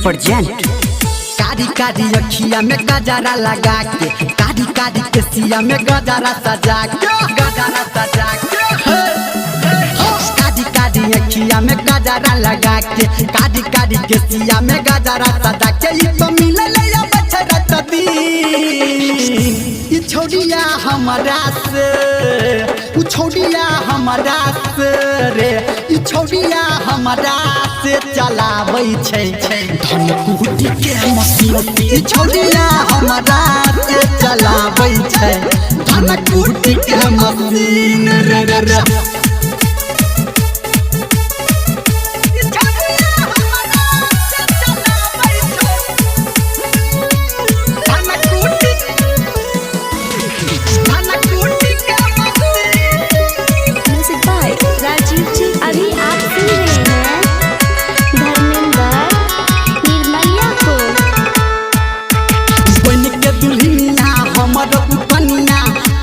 Present. कारी कारी अखिया में गजरा लगा के, कारी कारी केसिया में गजरा सजा के, गजरा सजा के, कारी कारी अखिया में गजरा लगा के, कारी कारी केसिया में गजरा सजा के, ई तो मिलल या बछड़ा तदी। ई छोड़िया हमरा से, उ छोड़िया हमरा से रे, ई छोड़िया हमरा से चलाबै छै धन कुटी के मशीन। ई छोड़िया हमरा से चलाबै छै धन कुटी के मशीन रे रे रे।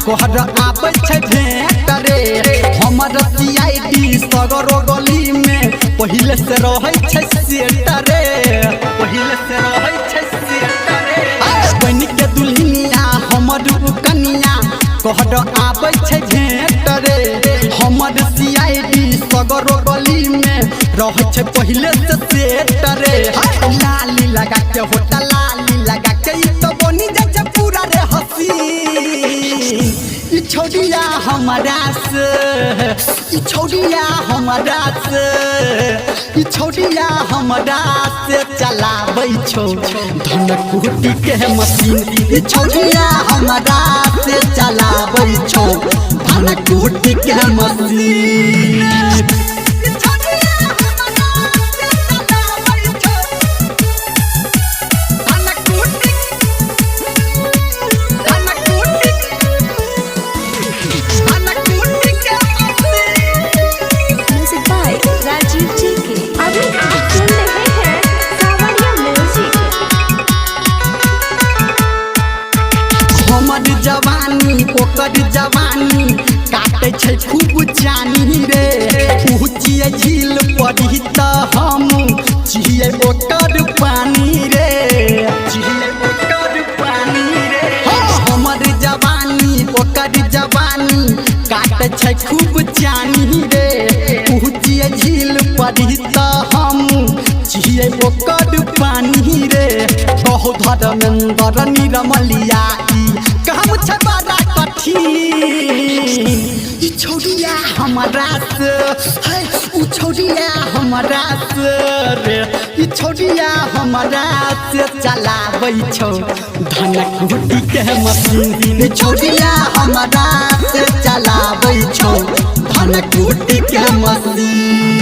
कोहर आबै छै भेंट रे, हमर सीआईडी सगरो गली में पहिले से रहै छै सेट रे, पहिले से रहै छै सेट रे। बन के दुल्हनिया हमर कनिया कोहर आबै छै भेंट रे, हमर सीआईडी सगरो गली में रहै छै पहिले से सेट रे। लाली लगा के होटा लाली लगा के, ई तो बनी जाइ छै पूरा रे हसीन। ई छोड़िया हमरा से, ई छोड़िया हमरा से, ई छोड़िया हमरा से चलाबै छौ धन कुटी के मशीन। ई छोड़िया हमरा से चलाबै छौ धन कुटी के मशीन। हमर जवानी ओकर जवानी काटे छै खूब जानी रे, ऊँचिए झील पड़ी त हम छिए ओकर पानी रे, छिए ओकर पानी रे। हमर जवानी ओकर जवानी काटे छै खूब जानी रे, ऊँचिए झील पड़ी त हम छिए ओकर पानी रे। कहो धर्मेंद्र निरमलिया काम छै बड़ा कठिन। ई छोड़िया हमरा से, उ छोड़िया हमरा से रे, ई छोड़िया हमरा से चलाबै छौ धन कुटी के मशीन। ई छोड़िया हमरा से चलाबै छौ धन कुटी के मशीन।